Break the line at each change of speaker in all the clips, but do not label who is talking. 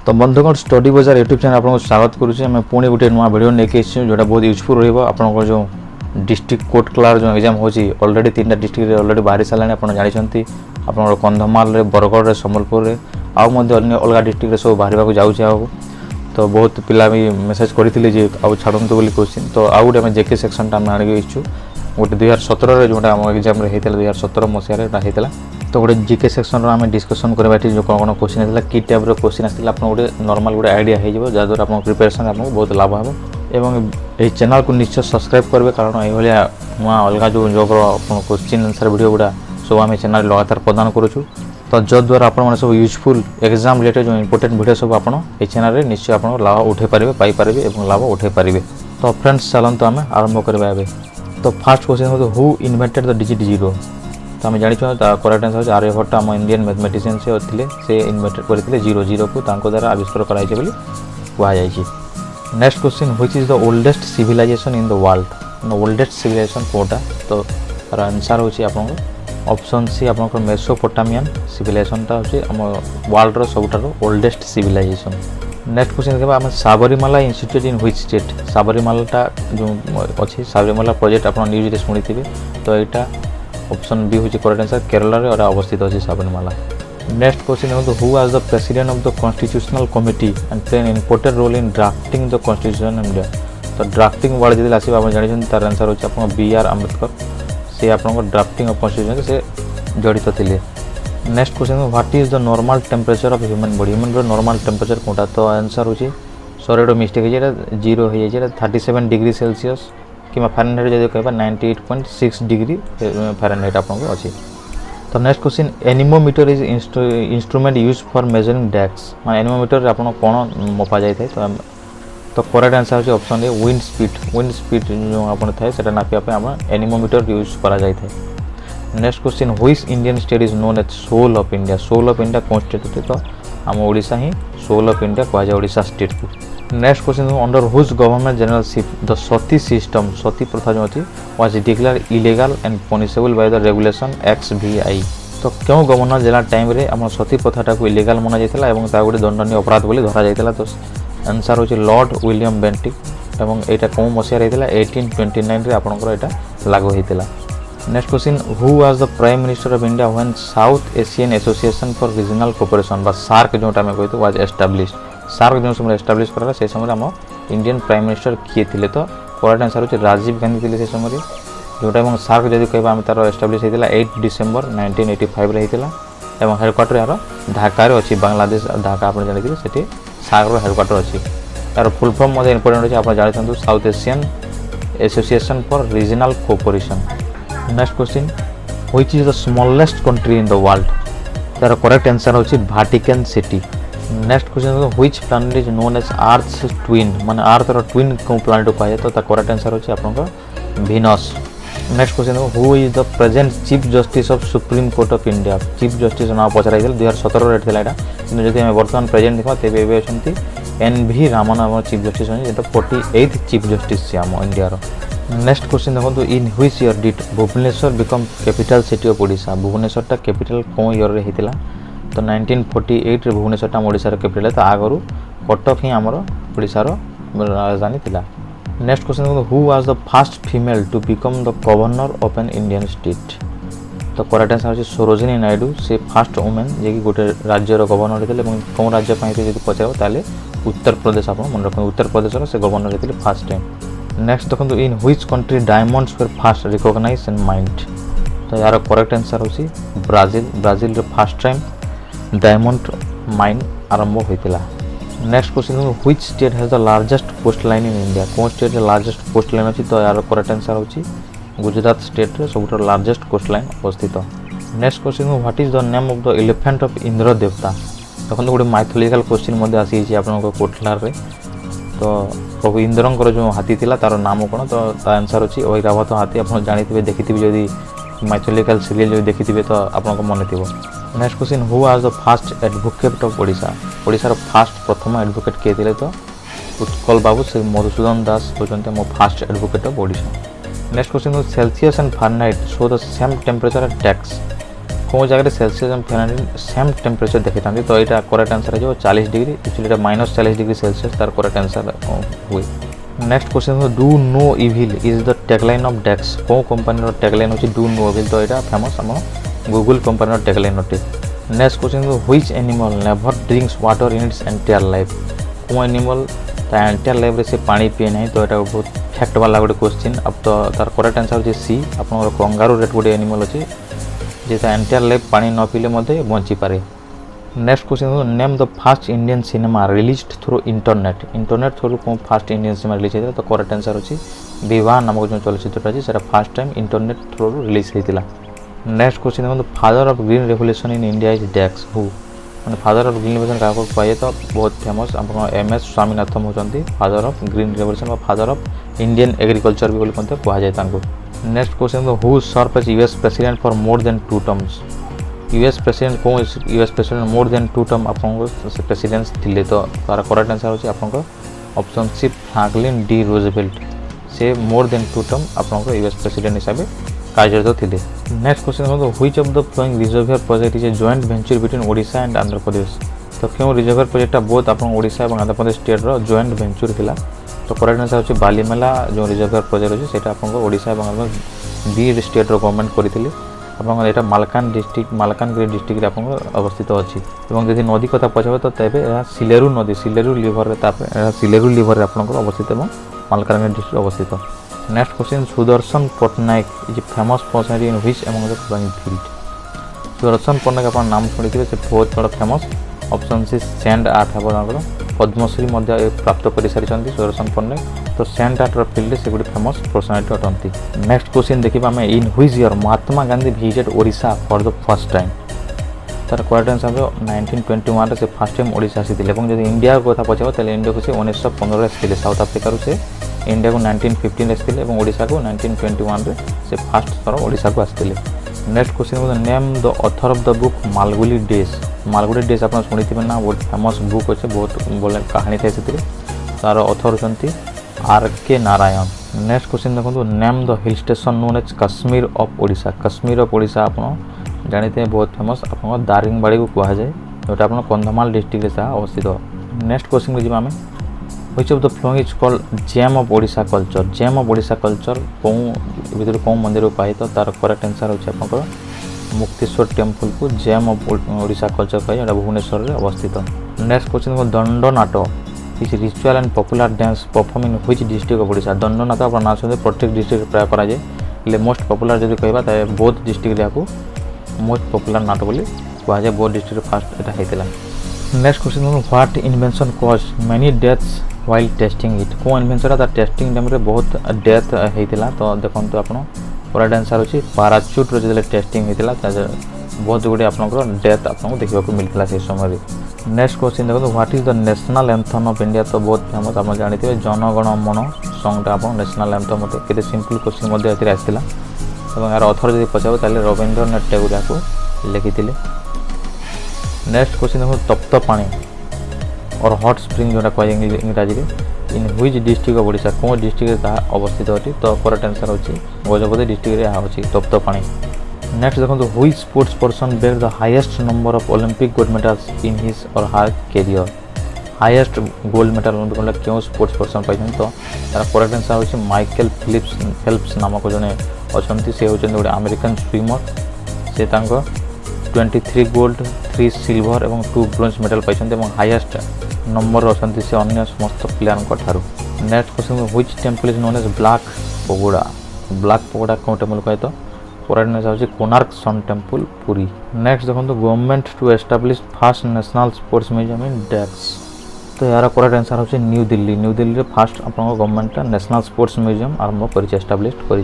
तो बंधुगण स्टडी बजार यूट्यूब चैनल आपको स्वागत करुच्छे। आम पुणी गोटे नुआ भिडियो लेके जोटा बहुत यूजफुल रहा। जो डिस्ट्रिक्ट कोर्ट क्लार्क जो एग्जाम होची ऑलरेडी 3टा डिस्ट्रिक्ट रे ऑलरेडी बाहरी सारे आप जानते। आप कंधमाल बरगढ़ रे संबलपुर रे अन्य अलग डिस्ट्रिक्ट रे सब बाहर जाऊँ। तो बहुत पिला भी मेसेज करते आउ छाड़ू बोली क्वेश्चन। तो आउ गोटे जेके सेक्शन आम आणिक गोटे 2017 जोटा आम एग्जाम रे 2017 मसीह होता। तो गोटे जीके सेक्शन आम डिस्कसन करवा जो कौन क्वेश्चन होता कि टाइप क्वेश्चन आसाला आप गोटे नॉर्मल गोटे आइडिया हो जहाँद्वारा आप प्रिपेरेसन आपको बहुत लाभ हो। एवं यही चैनल को निश्चय सब्सक्राइब करेंगे कारण ये नुआ अलग जो जॉब क्वेश्चन आंसर वीडियो गुड़ा सब आम चैनल लगातार प्रदान करूँ। तो जद्वारा आप सब यूजफुल एग्जाम रिलेटेड जो इंपोर्टेंट वीडियो सब आप चैनल में निश्चय आप लाभ उठे पारे पाइपारे और लाभ उठे पारे। तो फ्रेंड्स चलते आम आरंभ करवा। तो फास्ट क्वेश्चन हो who invented the digit zero. तो आम जानी करेक्ट आंसर है आर्यभट्ट आम इंडियन मैथमेटिशियन से इन्वेंटेड करते जीरो जीरो को द्वारा आविष्कार कराई कहुई। Next question which is the oldest civilization in the world. Oldest civilization कोटा। तो तार आंसर होची आपन ऑप्शन सी आपन मेसोपोटामियन सिविलाइजेशनटा होची हम वर्ल्ड रो सबठारो ओल्डेस्ट सिविलाइजेशन। नेक्स्ट क्वेश्चन देखबा हम Sabarimala institute in which state. साबरीमालाटा जो अछि साबरीमाला प्रोजेक्ट आपन न्यूज रे सुनिथिबे। तो एटा ऑप्शन बी होची करेक्ट आंसर केरला रे और अवस्थित अछि साबरीमाला। नेक्स्ट क्वेश्चन है who was the president of the constitutional committee and play an important role in drafting the constitution in India. तो ड्राफ्टिंग वर्ड जब आसो आप जानी तार आंसर होची आपन बी.आर. आंबेडकर। से आपन ड्राफ्टिंग ऑफ कॉन्स्टिट्यूशन से जड़ित थिले। नेक्स्ट क्वेश्चन है what is the normal temperature of human body. Human body normal temperature कोटा। तो आंसर होची सॉरी एटा मिस्टेक है जीरो हो जाए 37 डिग्री सेल्सियस कि फारेनहाइट जब कहबा 98.6 डिग्री फारेनहाइट आपको अच्छी। तो next question anemometer is instrument use for measuring decks. मैं एनीमोमीटर आप कौन मपा जाए। तो करेक्ट आंसर है option A wind speed. Wind speed जो आप थाए नापिया आम एनीमोमीटर यूज करा जाए। Next question which Indian state is known as soul of India. Soul of India कौन स्टेट होती। तो आम ओडिशा ही सोल ऑफ इंडिया कह जाए ओडिशा स्टेट को। Next question under whose government generalship the sati system sati प्रथा जो अच्छी was declared illegal and punishable by the regulation XVI। तो क्यों गवर्नर जनरल टाइम रे आम सती प्रथाटा को इलीगल मना जाइथिला एवं ता गोटे दंडनीय अपराध बोली धरा जाइथिला। तो आंसर होची लॉर्ड विलियम बेंटिक एवं एटा कौ मसिया रहिथिला 1829 रे आपनकर एटा लागू होइथिला। Next question who was the prime minister of India when South Asian Association for Regional Cooperation बा सार्क जोटा में कहते वाज एस्टाब्लिश्ड। सार्क जो समय एस्टाब्लिश करा से समय आम इंडियन प्राइम मिनिस्टर किए थे। तो करेक्ट आंसर होची राजीव गांधी थे से समय जोटा सार्क जब कह आम तार एस्टाब्लिश होता 8 डिसेम्बर 1985 रे होता। और हेडक्वार्टर यार ढाका अच्छी बांग्लादेश ढाका आप जानते से सार्क हेडक्वार्टर अच्छी। यार फुल फॉर्म इंपोर्टेंट अच्छे आप जानते South Asian Association for Regional Cooperation. Next question which is the smallest country in the world. तार करेक्ट आंसर होची Vatican City. Next question which planet is known as Earth's twin माने Earth रो twin को planet को कहे। तो correct answer होची आपनका Venus. Next question who is the present chief justice of supreme court of India. Chief justice नाम पचरा 2017 rate थिला एटा किंतु जदि हम वर्तमान प्रेजेंट देखा तेबे एबे अछंती NV रामन हम चीफ जस्टिस होनी जेटा 48th चीफ जस्टिस से हम इंडिया रो। नेक्स्ट क्वेश्चन देखो in which year did Bhubaneswar become capital city of Odisha. Bhubaneswar टा कैपिटल को ईयर रे हितला। तो 1948 रे भुवनेश्वर ओडिशा कैपिटल है। तो आगु कटक ही आमर ओडिशार राजधानी थिला। Next question who was the first female to become the governor of an Indian state. तो करेक्ट आंसर है सरोजिनी नायडू। से फर्स्ट वुमेन जे कि गोटे राज्यर गवर्नर होते कौन राज्य जब पचार ताले उत्तर प्रदेश आप मन रखते उत्तर प्रदेश से गवर्नर होते फर्स्ट टाइम। नेक्स्ट देखो in which country diamonds were first recognised and mined. तो यार करेक्ट आंसर होची Brazil. Brazil first time diamond mine आरंभ होता। Next question which state has the largest coast line in India. कौन स्टेट लार्जेस्ट कोस्ट लाइन अच्छी। तो यार करेक्ट आंसर होची गुजरात स्टेट रे सब लार्जेस्ट कोस्ट लाइन अवस्थित। Next question what is the name of the elephant of Indra देवता। देखो गोटे माइथोलॉजिकल क्वेश्चन आसी आप कोटलार रे। तो प्रभु इंद्रंकर जो हाथी थिला तार नाम कौन। तो आंसर होची ऐरावत हाथी। आप जानी देखी जदि माइथोलॉजिकल सीरियल जो देखी तो आपको मन थी। Next question who was the first advocate of Odisha. ओडिशार फर्स्ट प्रथम एडवोकेट किए थे। तो उत्कल बाबू से मधुसूदन दास होते मो first advocate of Odisha. Next question celsius and fahrenheit show the same temperature at dash. कौन जगह celsius and fahrenheit same temperature देखी था तो यहाँ करेक्ट आंसर हो 40 डिग्री एक्चुअली -40 डिग्री सेल्सियस तार करेक्ट आंसर हुए। Next question do no evil is the tagline of dash कौ कंपनी टैगलाइन होची डू नो इविल तो यहाँ फेमस आम गूगल कंपनी टैगलाइन अटे। Next question which animal never drinks water in its entire life कौ animal entire life रे से पानी पिए ना तो यहाँ बहुत फैक्ट वाला गोटे क्वेश्चन अब तो तार करेक्ट आंसर हो सी आप कंगारू रेट गोटे एनिमल अच्छे जेटा एंटायर लाइफ पानी न पीले बंची पारे। Next question name the fast Indian cinema released through internet through कौन फास्ट इंडियन सिनेमा रिलीज होता तो करेक्ट आंसर अच्छी विवाह नामक जो चलचित्र अच्छी से first time internet through release होता। नेक्स्ट क्वेश्चन देखो father of green revolution in India is dash हु मैंने फादर ऑफ ग्रीन रेवोल्यूशन क्या कहे तो बहुत फेमस आप MS स्वामीनाथन होती father of green revolution father of Indian agriculture भी कहुए। Next question who serve as US president for more than 2 terms US president कौन US president more than 2 term आप प्रेसिडेंट थे तो तार करेक्ट आंसर होची आपको option C Franklin D Roosevelt से मोर देन 2 टर्म आपको US प्रेसिडेंट हिसाब से कार्यरत थे। Next question which of the following reservoir project is a joint venture between Odisha and Andhra Pradesh तो क्यों रिजर्वियर प्रोजेक्ट बहुत आप ओडिशा और आंध्र प्रदेश स्टेट रो जॉइंट वेंचर थिला तो करेक्ट आंसर होची बालीमेला जो रिजर्वियर प्रोजेक्ट अच्छे से आपको ओडिशा और आंध्र दी स्टेट रो गवर्नमेंट करते आपको यहाँ मालकानगिरी डिस्ट्रिक्ट आपको अवस्थित अच्छी और जब नदी कथा पचार तो तेज सिलेरू नदी सिलेरू लिभर सिलेरू लिभर आपको अवस्थित और मालकानगिरी डिस्ट्रिक्ट अवस्थित। Next question Sudarshan Pattnaik is famous personality in which among the following field Sudarshan Pattnaik आप नाम शुणी थे से बहुत बड़ा famous option C sand art हम पद्मश्री प्राप्त कर सारी सुदर्शन पट्टनायक तो सैंड आर्टर फील्ड से गोटे फेमस पर्सनालिटी अटंती। नेक्स्ट क्वेश्चन देखिए आम इन which year Mahatma Gandhi visited Odisha for the first time तार करेक्ट आंसर 1921 से फर्स्ट टाइम ओडिशा आसी जब इंडिया कथा पचार इंडिया को से 1915 आते साउथ आफ्रिका से इंडिया को 1915 आसते और ओडिशा को 1921 से फर्स्ट थर ओडिशा को आसते। Next question name the author of the book Malgudi days आप शुणी थे ना बहुत फेमस बुक अच्छे बहुत बड़े कहानी थे से तार ऑथर होती RK नारायण। नेक्स्ट क्वेश्चन देखो name the hill station known as Kashmir of Odisha आप जानते हैं बहुत फेमस आप दारिंगबाड़ी को कहुए जोटा आप कंधमाल डिस्ट्रिक्ट अवस्थित। नेक्स्ट क्वेश्चन को आम which of the following is called gem of Odisha culture कौन भर कौन मंदिर पाई तो तार करेक्ट आंसर हो मुक्तेश्वर टेम्पल को जेम ऑफ ओडिशा कल्चर कहे जो भुवनेश्वर में अवस्थित। Next question Dandanata is ritual and popular dance perform in which district of Odisha Dandanata आप ना सुनते प्रत्येक डिस्ट्रिक्ट प्राय कराए मोस्ट पॉपुलर जब कह बौद्ध डिस्ट्रिक्ट यहाँ मोस्ट पॉपुलर नाटक बोली कहुए बौद्ध डिस्ट्रिक्ट फास्ट यहाँ होता। Next question what invention cause many deaths while testing it कौन इन्वेंशन था टेस्टिंग टाइम बहुत डेथ होता तो देखो आप करेक्ट आंसर अच्छी पाराचुट जो टेस्टिंग होता बहुत गुड़े आप डेथ आपको देखा मिलता से समय। नेक्स्ट क्वेश्चन देखो what is the national anthem of India तो बहुत फेमस आप जानते जनगण मन सॉन्गटा आप नेशनल एंथम के सिंपल क्वेश्चन आसाला और यार ऑथर जब पचार ताले रवींद्रनाथ टैगोर यहाँ लिखी। नेक्स्ट क्वेश्चन देखो तप्त पानी और हॉट स्प्रिंग जोटा कहे इंग्राजी में इन व्हिच डिस्ट्रिक्ट ऑफ ओडिशा कौन डिस्ट्रिक्ट अवस्थित अच्छी तो करेक्ट आंसर अच्छी गजपति डिस्ट्रिक्ट यहाँ अच्छी तप्त पानी। नेक्स्ट देखो which sports person bear the highest number of Olympic gold medals in his or her career highest gold medal Olympic क्यों स्पोर्ट्स पर्सन पाई तो यार करेक्ट आंसर अच्छी माइकल फेल्प्स नामक जड़े अच्छा से होते गोटे अमेरिकन स्विमर से 23 गोल्ड 3 सिल्वर और 2 ब्रोंज मेडल पाई हाईएस्ट नंबर अच्छा से अन्य समस्त प्लेयर ठार। Next question which temple is known as black pagoda कौन टेम्पल कहे तो करेक्ट आंसर होची Konark sun temple Puri. Next देखो government to establish first national sports museum in dash तो यार करेक्ट आंसर होची न्यू दिल्ली फास्ट आप गवर्नमेंट नेशनल स्पोर्ट्स म्यूजियम आरंभ कर एस्टाब्लिश कर।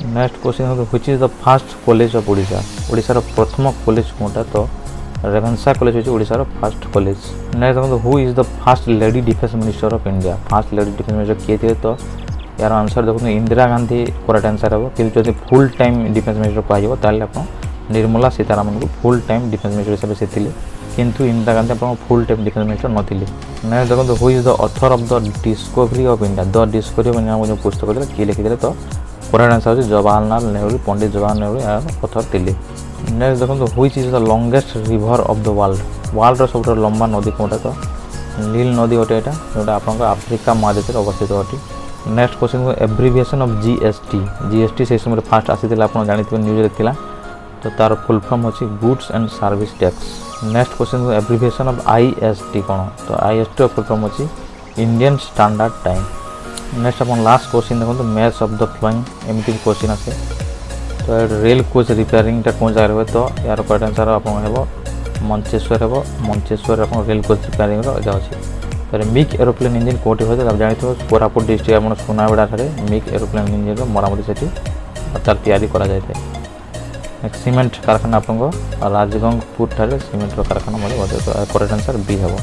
Next question which is the first college of Odisha प्रथम कॉलेज कौटा तो रेवेन्सा कॉलेज होची ओडिशा फर्स्ट कॉलेज। नेक्स्ट देखो who is the first lady defence minister of India first lady defence minister किए थे तो यार आंसर देखो इंदिरा गांधी करेक्ट आंसर हम कि जब फुल टाइम डिफेंस मिनिस्टर कहुए आप निर्मला सीतारामन को फुल टाइम डिफेंस मिनिस्टर हिसाब से थे किंतु इंदिरा गांधी आप फुल टाइम डिफेंस मिनिस्टर नथिले। नेक्स्ट देखो who is the author of the discovery of India the discovery of India जो पुस्तक किए लिखी तो करेक्ट आंसर हो जवाहरलाल नेहरू पंडित जवाहरलाल नेहरू यार ऑथर थे। नेक्स्ट देखो which is the longest river of the world सब लंबा नदी कौटा तो नील नदी अटे यहाँ जोटा आप आफ्रिका महाद्वीप अवस्थित अटे। Next question abbreviation of GST से समय फास्ट आसी आप जानते न्यूज था तो तार फुल फॉर्म अच्छी goods and service tax. Next question abbreviation of IST कौन तो आईएसटी फुल फॉर्म अच्छी इंडियन स्टैंडर्ड टाइम। नेक्स्ट अपन लास्ट क्वेश्चन देखो मैथ्स ऑफ द फ्लोइंग एमती क्वेश्चन आसे तो रेल कोच रिपेयरिंगटा कौन जगह रहे तो यार करेक्ट आंसर आप मंचेश्वर हे मंचेश्वर आप रेल कोच रिपेयरिंग जगह अच्छे। मिग एरोप्लेन इंजिन कौटी हुए आप जानते कोरापुट डिस्ट्रिक्ट आप सुनाबेड़ा मिग एरोप्लेन इंजिन मरामती से तार तैयारी करा जाए। नेक्स्ट सीमेंट कारखाना आपको राजगंगपुर ठारे सीमेंट कारखाना करेक्ट आंसर बी हे।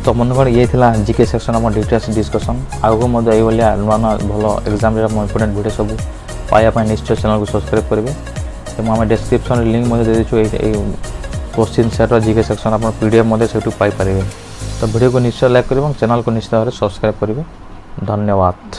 तो बंधुगण ये जीके सेक्शन आम डिटेल्स डिस्कसन आगे नुआ नुआ भल एग्जाम इंपोर्टेंट वीडियो सब पाइबा निश्चय चैनल को सब्सक्राइब करेंगे और आम डिस्क्रिप्शन लिंक दे दीचु क्वेश्चन सेट जीके सेक्शन आप पीडीएफ से पाइपर। तो वीडियो को निश्चय लाइक करेंगे चैनल को निश्चित भाव सब्सक्राइब करेंगे। धन्यवाद।